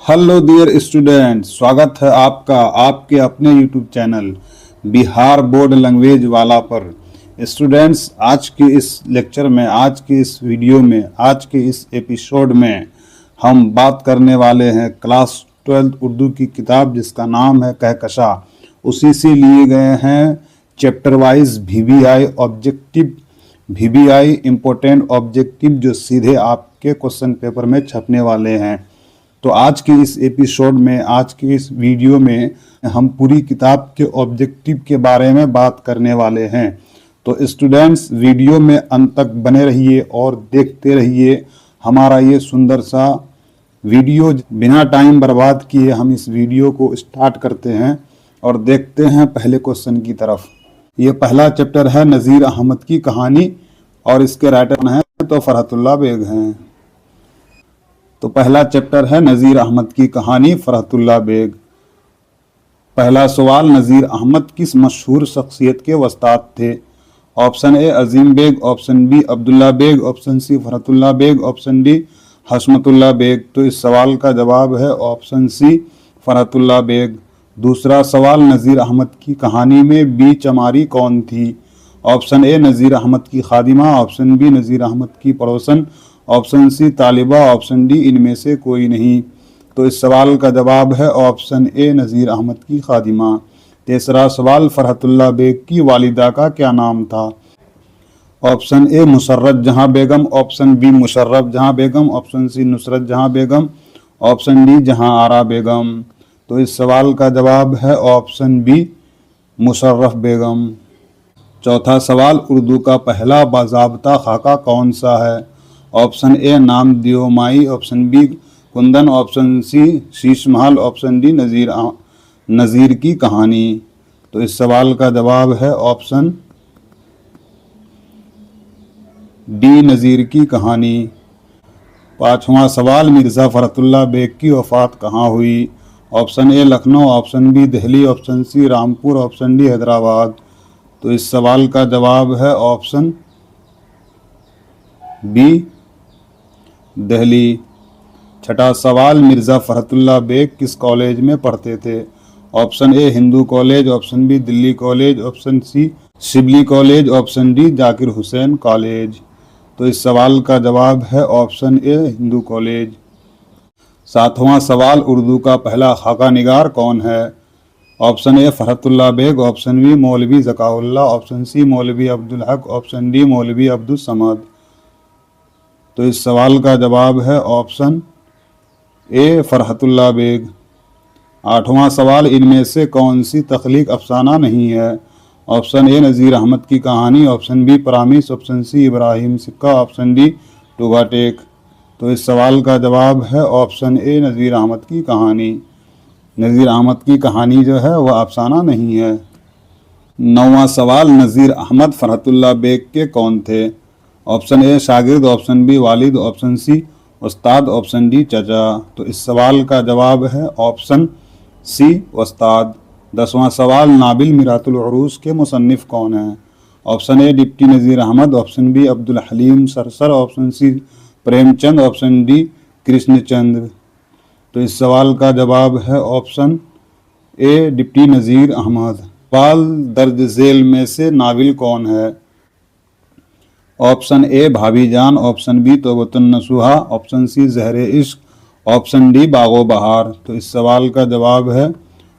Hello dear student, स्वागत है आपका आपके अपने YouTube channel Bihar board language वाला पर। स्टूडेंट्स, आज के इस लेक्चर में, आज के इस वीडियो में, आज के इस एपिसोड में हम बात करने वाले हैं क्लास 12 उर्दू की किताब जिसका नाम है कहकशा। उसी से लिए गए हैं chapter wise VBI objective, VBI important objective जो सीधे आपके क्वेश्चन पेपर में छपने वाले हैं। तो आज के इस एपिसोड में, आज के इस वीडियो में हम पूरी किताब के ऑब्जेक्टिव के बारे में बात करने वाले हैं। तो स्टूडेंट्स, वीडियो में अंत तक बने रहिए और देखते रहिए हमारा ये सुंदर सा वीडियो। बिना टाइम बर्बाद किए हम इस वीडियो को स्टार्ट करते हैं और देखते हैं पहले क्वेश्चन की तरफ। ये पहला चैप्टर है नज़ीर अहमद की कहानी और इसके राइटर हैं तो फरहतुल्लाह बेग हैं। तो पहला चैप्टर है नज़ीर अहमद की कहानी, फरहतुल्लाह बेग। पहला सवाल, नज़ीर अहमद किस मशहूर शख्सियत के वस्ताद थे? Option A Azim Baig, option B Abdullah Baig, option C Farhatullah Baig, option D Hashmatullah Baig. तो इस सवाल का जवाब है ऑप्शन सी फरहतुल्लाह बेग। दूसरा सवाल, नज़ीर अहमद की कहानी में बी चमारी कौन थी? ऑप्शन ए नज़ीर अहमद की खादिमा, ऑप्शन बी नज़ीर अहमद की पड़ोसन, ऑप्शन सी तालिबा, ऑप्शन डी इनमें से कोई नहीं। तो इस सवाल का जवाब है ऑप्शन ए नज़ीर अहमद की खादिमा। तीसरा सवाल, फरहतुल्लाह बेग की वालिदा का क्या नाम था? ऑप्शन ए मुशर्रत जहां बेगम, ऑप्शन बी मुशर्रफ जहां बेगम, ऑप्शन सी नुसरत जहां बेगम, ऑप्शन डी जहां आरा बेगम। तो इस सवाल का जवाब है ऑप्शन बी मुशर्रफ बेगम। चौथा सवाल, उर्दू का पहला बाज़ाब्ता खाका कौन सा है? ऑप्शन ए नाम दियोमाई, option B Kundan, option C Sheesh Mahal, option D नज़ीर की कहानी। तो इस सवाल का जवाब है ऑप्शन डी नज़ीर की कहानी। पांचवा सवाल, मिर्ज़ा फरहतुल्लाह बेग की वफ़ात कहाँ हुई? Option A Lucknow, option B Delhi, option C Rampur, option D Hyderabad. तो इस सवाल का जवाब है ऑप्शन बी दिल्ली। छठा सवाल, मिर्ज़ा फरहतुल्लाह बेग किस कॉलेज में पढ़ते थे? Option A Hindu College, option B Delhi college, option C Shibli college, option D Zakir Hussain College. तो इस सवाल का जवाब है ऑप्शन ए हिंदू कॉलेज। सातवां सवाल, उर्दू का पहला खाका निगार कौन है? Option A Farhatullah Baig, option B Maulvi Zakaullah, option C मौलवी अब्दुल हक, ऑप्शन डी मौलवी अब्दुल समद। तो इस सवाल का जवाब है ऑप्शन ए फरहतुल्लाह बेग। आठवां सवाल, इनमें से कौन सी तख्लीक अफसाना नहीं है? ऑप्शन ए नज़ीर अहमद की कहानी, ऑप्शन बी परामिस, option C Ibrahim Sikka, option D Tuba take. तो इस सवाल का जवाब है ऑप्शन ए नज़ीर अहमद की कहानी। नज़ीर अहमद की कहानी जो है वह अफसाना नहीं है। नौवां सवाल, नज़ीर अहमद फरहतुल्लाह बेग के कौन थे? ऑप्शन ए शागिर्द, ऑप्शन बी वालिद, ऑप्शन सी उस्ताद, ऑप्शन डी चचा। तो इस सवाल का जवाब है ऑप्शन सी उस्ताद। 10वां सवाल, नाबिल मिरातुल उरूस के मुसन्निफ कौन हैं? Option A deputy Nazir Ahmad, option B Abdul Halim Sharar, option C Premchand, option D Krishnachandra. तो इस सवाल का जवाब है option A deputy Nazir Ahmad. सवाल, दर्ज झेल में से नाविल कौन है? ऑप्शन ए भाभी जान, ऑप्शन बी तौबतुन नसूहा, ऑप्शन सी ज़हरे इश्क, ऑप्शन डी बागो बहार। तो इस सवाल का जवाब है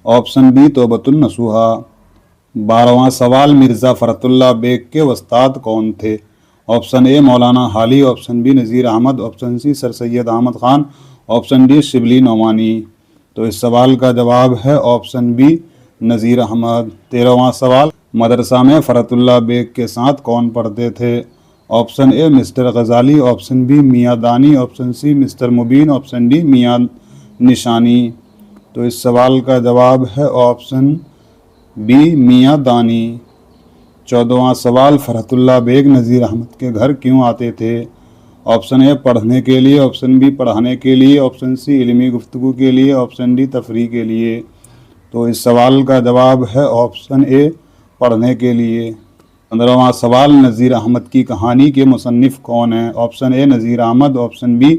ऑप्शन बी तौबतुन नसूहा। 12वां सवाल, मिर्ज़ा फरहतुल्लाह बेग के वस्ताद कौन थे? Option A Maulana Hali, option B Nazir Ahmad, option C sir Syed Ahmad Khan, option D Shibli Nomani. तो इस सवाल का जवाब है ऑप्शन बी नज़ीर अहमद। 13वां सवाल, मदरसा में फरहतुल्लाह बेग के साथ कौन पढ़ते थे? Option A mister Ghazali, option B Miyan Dani, option C mister Mubeen, option D Miyan Nishani. तो इस सवाल का जवाब है ऑप्शन बी मियाँ दानी। 14वां सवाल, फरहतुल्लाह बेग नज़ीर अहमद के घर क्यों आते थे? ऑप्शन ए पढ़ने के लिए, ऑप्शन बी पढ़ाने के लिए, ऑप्शन सी इल्मी गुफ्तगू के लिए, ऑप्शन डी तफरीह के लिए। तो इस सवाल का जवाब है ऑप्शन ए पढ़ने के लिए। 15वां सवाल, नज़ीर अहमद की कहानी के मुसन्निफ कौन हैं? Option A Nazir Ahmad, option B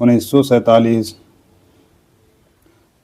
1947۔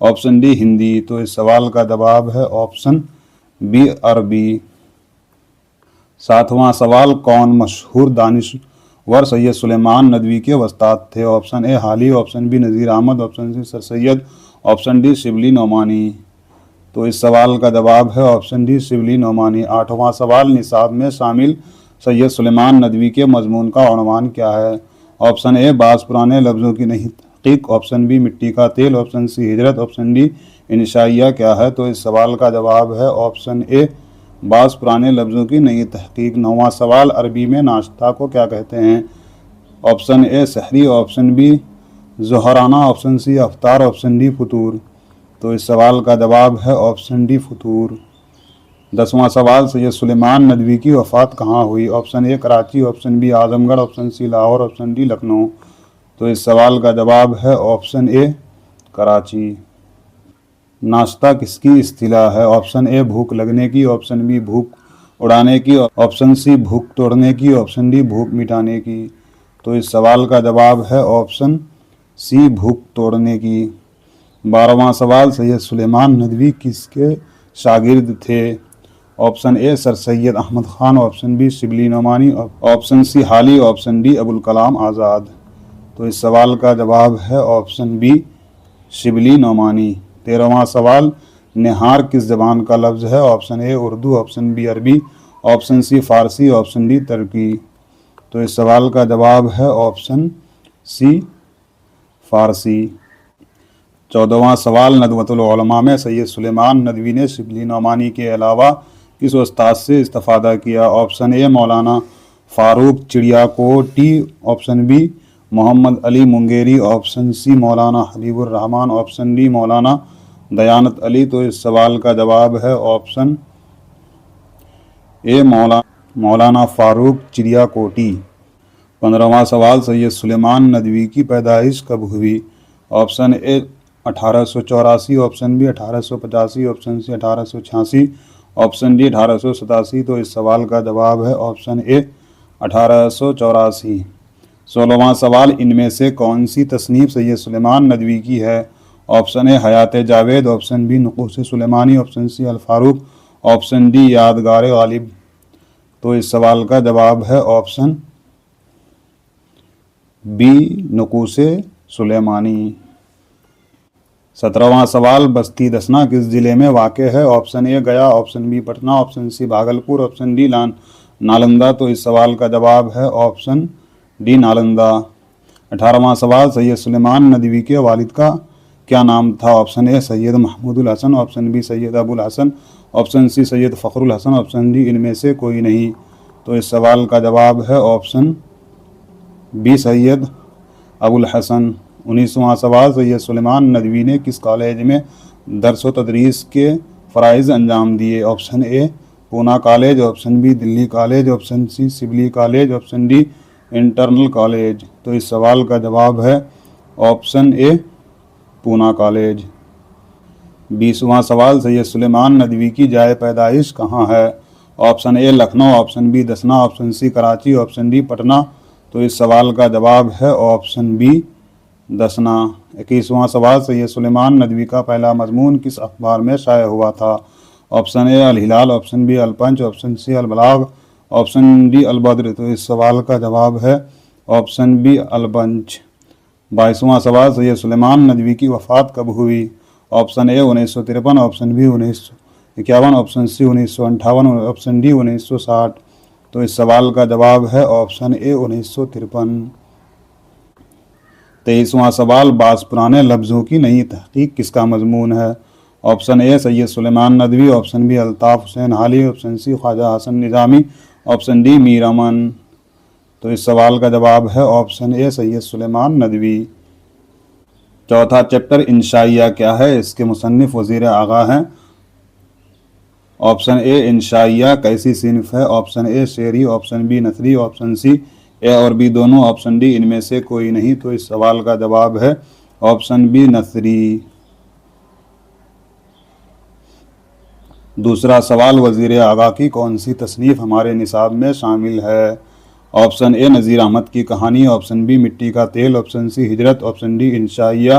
Option D Hindi. तो इस सवाल का जवाब है ऑप्शन बी अरबी। 7वां सवाल, कौन मशहूर दानिशवर सैयद सुलेमान नदवी के उस्ताद थे? Option A Hali, option B Nazir Ahmad, option C sir Syed, option D Shibli Nomani. तो इस सवाल का जवाब है ऑप्शन डी शिबली नोमानी। 8वां सवाल, निसाब में शामिल सैयद सुलेमान नदवी के मजमून का उन्वान क्या है? ऑप्शन ए बाज़ पुराने लफ्ज़ों की नहीं तहक़ीक़, ऑप्शन बी मिट्टी का तेल, option C Hijrat, option D इंशाइया क्या है? तो इस सवाल का जवाब है ऑप्शन ए बाज़ पुराने लफ्ज़ों की नई तहक़ीक़। 9वां सवाल, अरबी में नाश्ता को क्या कहते हैं? ऑप्शन ए सहरी, ऑप्शन बी ज़ोहराना, ऑप्शन सी अफ्तार, ऑप्शन डी फतूर। तो इस सवाल का जवाब है ऑप्शन डी फतूर। 10वां सवाल, सैयद सुलेमान नदवी की वफ़ात कहाँ हुई? Option A Karachi, option B Azamgarh, option C Lahore, option D Lucknow. तो इस सवाल का जवाब है ऑप्शन ए कराची। नाश्ता किसकी इस्तिलाह है? ऑप्शन ए भूख लगने की, ऑप्शन बी भूख उड़ाने की, ऑप्शन सी भूख तोड़ने की, ऑप्शन डी भूख मिटाने की। तो इस सवाल का जवाब है ऑप्शन सी भूख तोड़ने की। 12वां सवाल, सैयद सुलेमान नदवी किसके शागिर्द थे? Option A sir Syed Ahmad Khan, option B Shibli Nomani, option C Hali, option D Abul Kalam Azad. तो इस सवाल का जवाब है ऑप्शन बी शिबली नोमानी। 13वां सवाल, निहार किस ज़बान का लफ्ज़ है? Option A Urdu, option B Arabi, option C Farsi, option D Turki. तो इस सवाल का जवाब है ऑप्शन सी फ़ारसी। 14वां सवाल, नदवतुल उलमा में सैयद सुलेमान नदवी ने शिबली नोमानी के अलावा किस उस्ताद से इस्तिफ़ादा किया? Option A Maulana Farooq Chiryakoti, option B Mohammad Ali Mungeri, option C Maulana Habibur Rahman, option D मौलाना दयानत अली। तो इस सवाल का जवाब है ऑप्शन ए मौलाना फ़ारूक चिड़ियाकोटी। 15वां सवाल, सैयद सुलेमान नदवी की पैदाइश कब हुई? Option A 1884, option B 1885, option C 1886, option D 1887। तो इस सवाल का जवाब है ऑप्शन ए 1884। 16वां सवाल, इनमें से कौन सी तसनीफ़ सैयद सुलेमान नदवी की है? Option A Hayat Javed, option B Nuqoosh Sulaimani, option C Al Farooq, option D Yadgar Ghalib. तो इस सवाल का जवाब है ऑप्शन बी नुक़ूस सुलेमानी। 17वां सवाल, बस्ती दसना किस ज़िले में वाक़ है? Option A Gaya, option B Patna, option C Bhagalpur, option D Nalanda. तो इस सवाल का जवाब है ऑप्शन डी नालंदा। 18वां सवाल, सैयद सुलेमान नदवी के वालिद का क्या नाम था? Option A Syed Mahmudul Hasan, option B Syed Abul Hasan, option C Syed Fakhrul Hasan, option D इनमें से कोई नहीं। तो इस सवाल का जवाब है ऑप्शन बी सैयद अबुल हसन। 19वां सवाल, सैयद सुलेमान नदवी ने किस कॉलेज में दर्स व तदरीस के फ़राइज़ अंजाम दिए? Option A Poona college, option B Delhi college, option C Shibli college, option D internal college. तो इस सवाल का जवाब है ऑप्शन ए पूना कॉलेज। 20वां सवाल, सैयद सुलेमान नदवी की जाए पैदाइश कहाँ है? Option A Lucknow, option B Desna, option C Karachi, option D Patna. तो इस सवाल का जवाब है ऑप्शन बी दसना। 21वां सवाल, सैयद सुलेमान नदवी का पहला मजमून किस अखबार में शाया हुआ था? Option A Al Hilal, option B Al Punch, option C Al Balagh, option D Al Badr. तो इस सवाल का जवाब है ऑप्शन बी अल पंच। 22वां सवाल, सैयद सुलेमान नदवी की वफ़ात कब हुई? Option A 1953, option B 1951, option C 1958, option D 1960। तो इस सवाल का जवाब है ऑप्शन ए 1953। 23वां सवाल, बाज़ पुराने लफ्ज़ों की नई तहक़ीक़ किसका मजमून है? Option A Syed Sulaiman Nadvi, option B Altaf Hussain Hali, option C Khwaja Hasan Nizami, option D Mir Aman. तो इस सवाल का जवाब है ऑप्शन ए सैयद सुलेमान नदवी। चौथा चैप्टर इंशाइया क्या है? इसके मुसन्निफ़ वज़ीर आगा हैं। ऑप्शन ए इंशाइया कैसी सिनफ है? ऑप्शन ए शेरी, ऑप्शन बी नथरी, ऑप्शन सी ए और बी दोनों, ऑप्शन डी इनमें से कोई नहीं। तो इस सवाल का जवाब है ऑप्शन बी नथरी। दूसरा सवाल, वज़ीर आगा की कौन सी तसनीफ़ हमारे निसाब में शामिल है? ऑप्शन ए नज़ीर अहमद की कहानी, ऑप्शन बी मिट्टी का तेल, option C Hijrat, option D इंशाइया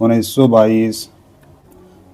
1922۔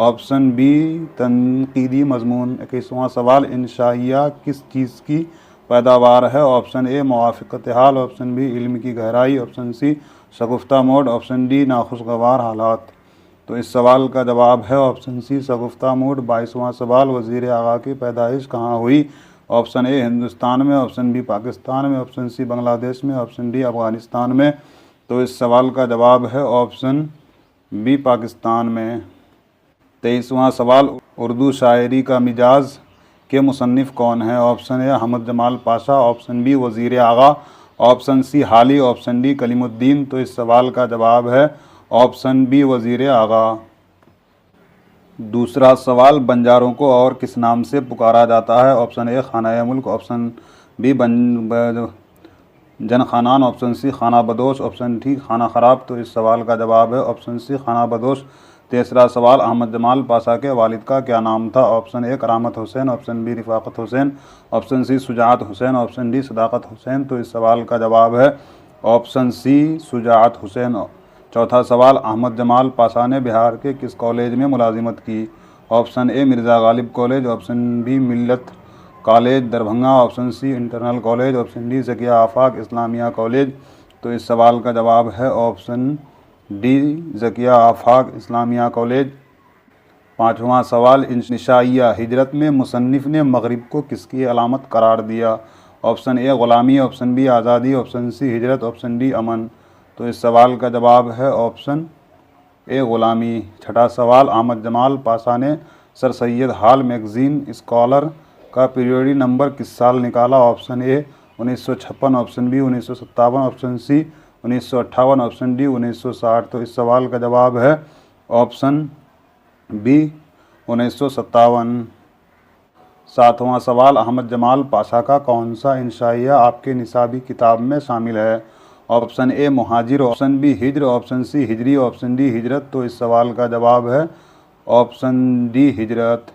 ऑप्शन बी तनकीदी मजमून। 21वां सवाल, इंशाइया किस चीज़ की पैदावार है? ऑप्शन ए मुवाफ़क़त हाल, ऑप्शन बी इल्म की गहराई, ऑप्शन सी शगुफ्ता मोड, ऑप्शन डी नाखुशगवार हालात। तो इस सवाल का जवाब है ऑप्शन सी शगुफ्ता मोड। 22वां सवाल, वज़ीर आगा की पैदाइश कहाँ हुई? ऑप्शन ए हिंदुस्तान में, ऑप्शन बी पाकिस्तान में, ऑप्शन सी बांग्लादेश में, ऑप्शन डी अफ़गानिस्तान में। तो इस सवाल का जवाब है ऑप्शन बी पाकिस्तान में। 23वां सवाल, उर्दू शायरी का मिजाज के मुसन्निफ़ कौन है? Option A Ahmad Jamal Pasha, option B Wazir Agha, option C Hali, option D Kalimuddin. तो इस सवाल का जवाब है ऑप्शन बी वज़ीर आगा। दूसरा सवाल, बंजारों को और किस नाम से पुकारा जाता है? ऑप्शन ए खाना मुल्क, ऑप्शन बी जन खानान, ऑप्शन सी खाना बदोश, ऑप्शन डी खाना ख़राब। तो इस सवाल का जवाब है ऑप्शन सी खाना बदोश। तीसरा सवाल, अहमद जमाल पाशा के वालिद का क्या नाम था? Option A Karamat Hussain, option B Rifaqat Hussain, option C Shujaat Hussain, option D Sadaqat Hussain. तो इस सवाल का जवाब है ऑप्शन सी शुजाअत हुसैन। चौथा सवाल, अहमद जमाल पाशा ने बिहार के किस कॉलेज में मुलाजिमत की? Option A Mirza Ghalib college, option B Millat college Darbhanga, option C internal college, option D Zakia Afaq Islamia college. तो इस सवाल का जवाब है option D Zakia Afaq Islamia college. पाँचवां सवाल, इंशाइया हिजरत में मुसन्निफ़ ने मगरिब को किसकी अलामत करार दिया? ऑप्शन ए ग़ुलामी, ऑप्शन बी आज़ादी, option C Hijrat, option D अमन। तो इस सवाल का जवाब है ऑप्शन ए ग़ुलामी। छठा सवाल, अहमद जमाल पाशा ने sir Syed hall magazine scholar का पीरियड नंबर किस साल निकाला? Option A 1956, option B 1957, option C 1958, option D 1960। तो इस सवाल का जवाब है ऑप्शन बी 1957। सातवां सवाल, अहमद जमाल पाशा का कौन सा इंशाइया आपके निसाबी किताब में शामिल है? ऑप्शन ए मुहाजिर, ऑप्शन बी हिज्र, ऑप्शन सी हिजरी, ऑप्शन डी हिजरत। तो इस सवाल का जवाब है ऑप्शन डी हिजरत।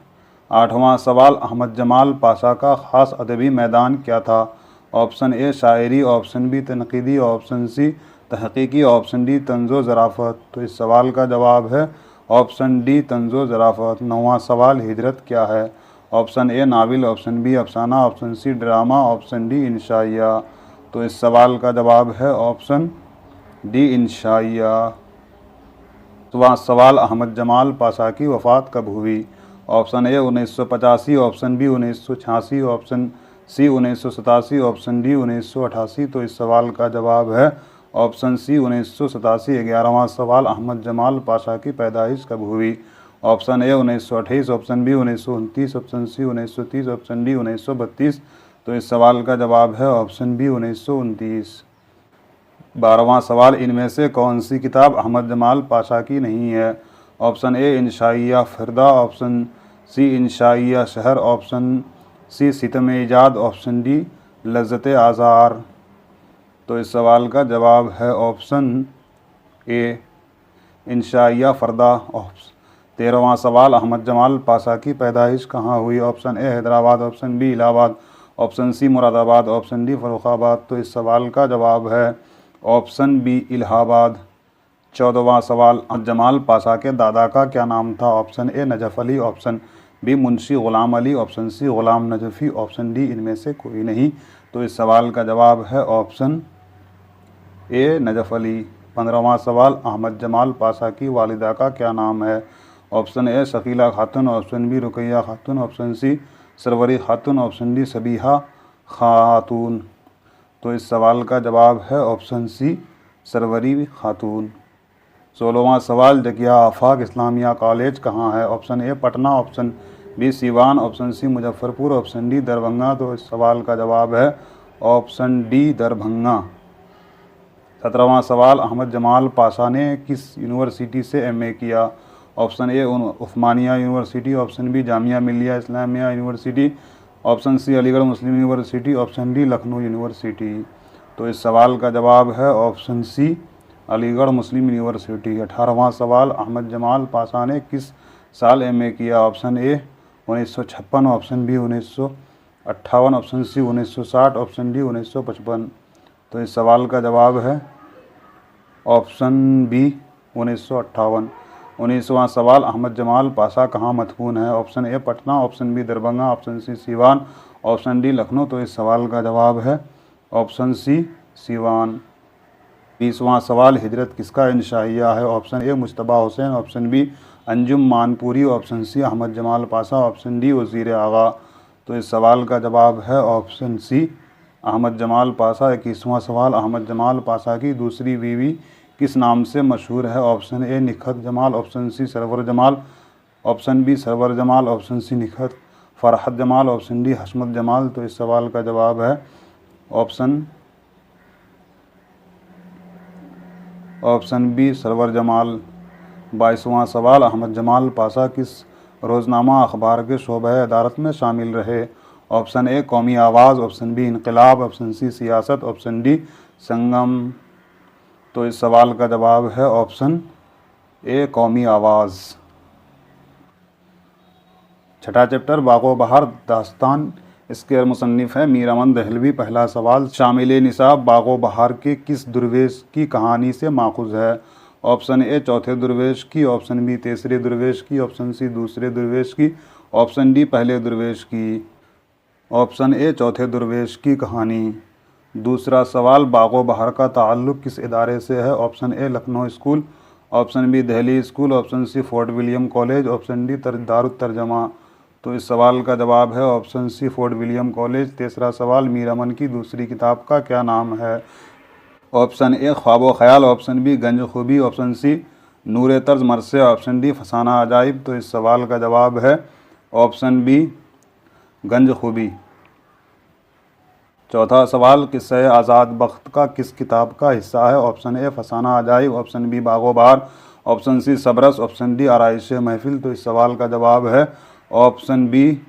आठवां सवाल, अहमद जमाल पाशा का ख़ास अदबी मैदान क्या था? ऑप्शन ए शायरी, ऑप्शन बी तनकीदी, ऑप्शन सी तहक़ीक़ी, ऑप्शन डी तंज़ो ज़राफ़त। तो इस सवाल का जवाब है ऑप्शन डी तंज़ो ज़राफ़त। नौवां सवाल, हिजरत क्या है? Option A novel, option B अफसाना, option C drama, option D इंशाइया। तो इस सवाल का जवाब है ऑप्शन डी इंशाइया। तो सवाल, अहमद जमाल पाशा की वफ़ात कब हुई? Option A 1985, option B 1986, option C 1987, option D 1988। तो इस सवाल का जवाब है ऑप्शन सी 1987। 11वां सवाल, अहमद जमाल पाशा की पैदाइश कब हुई? Option A 1928, option B 1929, option C 1930, option D 1932। तो इस सवाल का जवाब है ऑप्शन बी 1929। 12वां सवाल, इनमें से कौन सी किताब अहमद जमाल पाशा की नहीं है? ऑप्शन ए इंशाइया फ़िरदा, ऑप्शन सी इंशाइया शहर, ऑप्शन सी सितम इजाद, ऑप्शन डी लज़्ज़त आज़ार। तो इस सवाल का जवाब है ऑप्शन ए इंशाइया फ़िरदा। 13वां सवाल, अहमद जमाल पाशा की पैदाइश कहाँ हुई? Option A Hyderabad, option B Allahabad, option C Moradabad, option D Farrukhabad. तो इस सवाल का जवाब है ऑप्शन बी इलाहाबाद। 14वां सवाल, जमाल पाशा के दादा का क्या नाम था? Option A Najaf Ali, option B Munshi Ghulam Ali, option C Ghulam Najafi, option D इनमें से कोई नहीं। तो इस सवाल का जवाब है ऑप्शन ए नजफ़ अली। 15वां सवाल, अहमद जमाल पाशा की वालिदा का क्या नाम है? ऑप्शन ए शकीला खातून, ऑप्शन बी रुकैया खातून, ऑप्शन सी सरवरी खातून, ऑप्शन डी सबीहा खातून। तो इस सवाल का जवाब है ऑप्शन सी सरवरी खातून। 16वां सवाल, ज़किया आफाक इस्लामिया कॉलेज कहाँ है? Option A Patna, option B Siwan, option C Muzaffarpur, option D Darbhanga. तो इस सवाल का जवाब है ऑप्शन डी दरभंगा। 17वां सवाल, अहमद जमाल पाशा ने किस यूनिवर्सिटी से एमए किया? Option A Osmania university, option B Jamia Millia Islamia university, option C Aligarh Muslim university, option D Lucknow university. तो इस सवाल का जवाब है option C Aligarh Muslim university. 18वां सवाल, अहमद जमाल पाशा ने किस साल एमए किया? Option A 1956, option B 1958, option C 1960, option D 1955। तो इस सवाल का जवाब है ऑप्शन बी 1958। 19वां सवाल अहमद जमाल पाशा कहाँ मदफून है? Option A Patna, option B Darbhanga, option C Siwan, option D Lucknow. तो इस सवाल का जवाब है ऑप्शन सी सीवान। 20वां सवाल हिजरत किसका इंशाइया है? Option A Mujtaba Hussain, option B Anjum Manpuri, option C Ahmad Jamal Pasha, option D Wazir Agha. तो इस सवाल का जवाब है ऑप्शन सी अहमद जमाल पाशा। 21वां सवाल अहमद जमाल पाशा की दूसरी बीवी किस नाम से मशहूर है? Option A Nikhat Jamal, option C Sarwar Jamal, option B Sarwar Jamal, option C Nikhat Farhat Jamal, option D Hashmat Jamal. तो इस सवाल का जवाब है ऑप्शन बी सरवर जमाल। 22वां सवाल अहमद जमाल पाशा किस रोज़नामा अखबार के शोबे अदारत में शामिल रहे? ऑप्शन ए कौमी आवाज़, ऑप्शन बी इनकलाब, ऑप्शन सी सियासत, ऑप्शन डी संगम। तो इस सवाल का जवाब है ऑप्शन ए कौमी आवाज़। छठा चैप्टर बागो बहार दास्तान, इसके मुसन्निफ़ है मीर अमन दहलवी। पहला सवाल शामिल निसाब बागो बहार के किस दुर्वेश की कहानी से माखूज़ है? ऑप्शन ए चौथे दुर्वेश की, ऑप्शन बी तीसरे दुर्वेश की, ऑप्शन सी दूसरे दुर्वेश की, ऑप्शन डी पहले दुर्वेश की। ऑप्शन ए चौथे दुर्वेश की कहानी। दूसरा सवाल बागो बहार का ताल्लुक़ किस इदारे से है? Option A Lucknow school, option B Delhi school, option C Fort William college, option D Darut Tarjuma. तो इस सवाल का जवाब है option C Fort William college. तीसरा सवाल मीर अमन की दूसरी किताब का क्या नाम है? ऑप्शन ए ख्वाब ख्याल, ऑप्शन बी गंज खूबी, ऑप्शन सी नूर तर्ज मरसे, ऑप्शन डी फसाना अजाइब। तो इस सवाल का जवाब है ऑप्शन बी गंज खूबी। चौथा सवाल किस्सा आज़ाद बख्त का किस किताब का हिस्सा है? ऑप्शन ए फसाना अजाइब, option B Bagho Bahar, option C Sabras, option D Araish Mahfil. तो इस सवाल का जवाब है ऑप्शन बी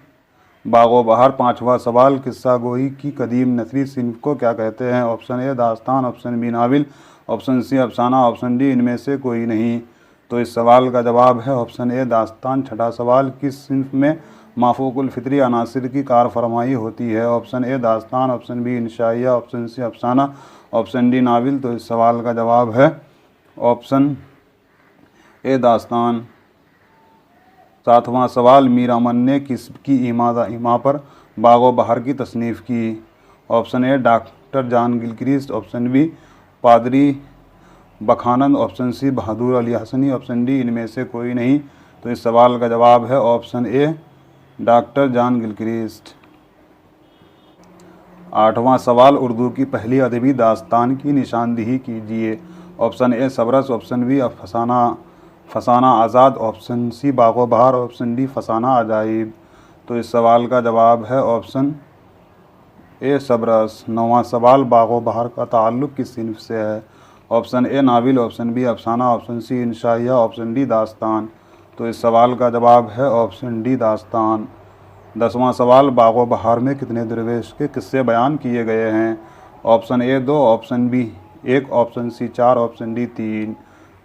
बागो बहार। पाँचवा सवाल किस्सा गोई की कदीम नसरी सिन्फ को क्या कहते हैं? ऑप्शन ए दास्तान, ऑप्शन बी नाविल, ऑप्शन सी अफसाना, ऑप्शन डी इनमें से कोई नहीं। तो इस सवाल का जवाब है ऑप्शन ए दास्तान। छठा सवाल किस सिन्फ में माफूकुल फितरी अनासिर की कार फरमाई होती है? ऑप्शन ए दास्तान, ऑप्शन बी इंशाइया, ऑप्शन सी अफसाना, ऑप्शन डी नाविल। तो इस सवाल का जवाब है ऑप्शन ए दास्तान। सातवां सवाल मीर अमन ने किसकी इमा पर बागो बहार की तसनीफ़ की? Option A doctor John Gilchrist, option B पादरी Bakhanand, option C Bahadur Ali Hasni, option D इनमें से कोई नहीं। तो इस सवाल का जवाब है option A doctor John Gilchrist. आठवां सवाल उर्दू की पहली अदबी दास्तान की निशानदेही कीजिए। Option A Sabras, option B Fasana Azad, option C बागो बहार, ऑप्शन डी फसाना अजाइब। तो इस सवाल का जवाब है ऑप्शन ए सबरस। नौवां सवाल बागो बहार का ताल्लुक़ किस सिन्फ से है? Option A novel, option B अफसाना, ऑप्शन सी इंशाइया, ऑप्शन डी दास्तान। तो इस सवाल का जवाब है ऑप्शन डी दास्तान। 10वां सवाल बागो बहार में कितने दरवेश के किस्से बयान किए गए हैं? Option A 2, option B 1, option C 4, option D 3।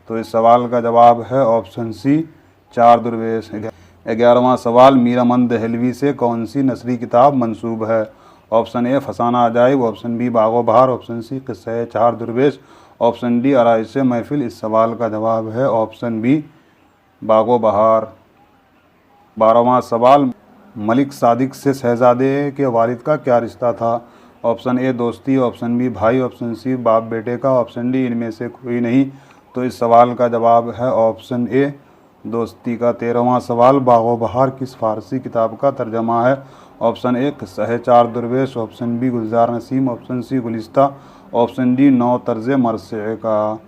तो इस सवाल का जवाब है ऑप्शन सी 4 दरवेश। 11वां सवाल मीर अमन दहलवी से कौन सी नसरी किताब मंसूब है? ऑप्शन ए फसाना अजाइब, option B Bagho Bahar, option सी किस्से 4 दरवेश, ऑप्शन डी आराइश महफिल। इस सवाल का जवाब है ऑप्शन बी बागो बहार। 12वां सवाल मलिक सादिक से शहजादे के वालिद का क्या रिश्ता था? ऑप्शन ए दोस्ती, ऑप्शन बी भाई, ऑप्शन सी बाप बेटे का, ऑप्शन डी इनमें से कोई नहीं। तो इस सवाल का जवाब है ऑप्शन ए दोस्ती का। 13वां सवाल बागो बहार किस फ़ारसी किताब का तर्जमा है? ऑप्शन ए Qissa 4 Darvesh, option B Gulzar Nasim, option C Gulistan, option D 9 Tarz मरसे का।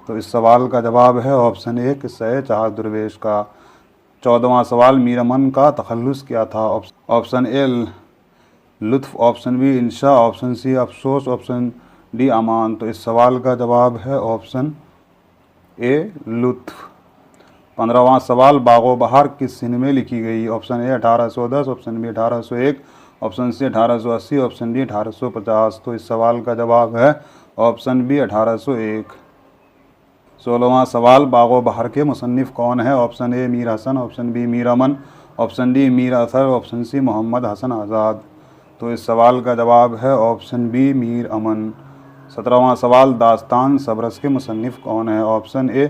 तो इस सवाल का जवाब है ऑप्शन ए किस्सा 4 दरवेश का। 14वां सवाल मीर अमन का तखल्लुस क्या था? ऑप्शन ए लुत्फ़, ऑप्शन बी इंशा, ऑप्शन सी अफसोस, ऑप्शन डी अमान। तो इस सवाल का जवाब है ऑप्शन ए लुत्फ़। 15वां सवाल बागो बहार किस सिन में लिखी गई? Option A 1810, option B 1801, option C 1880, option D 1850। तो इस सवाल का जवाब है ऑप्शन बी 1801। 16वां सवाल बागो बहार के मुसन्निफ़ कौन है? Option A Mir Hasan, option B Mir Aman, option D Mir Asar, option C Mohammad Hasan Azad. तो इस सवाल का जवाब है ऑप्शन बी मीर अमन। 17वां सवाल दास्तान सबरस के मुसन्निफ़ कौन है? Option A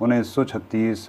1936۔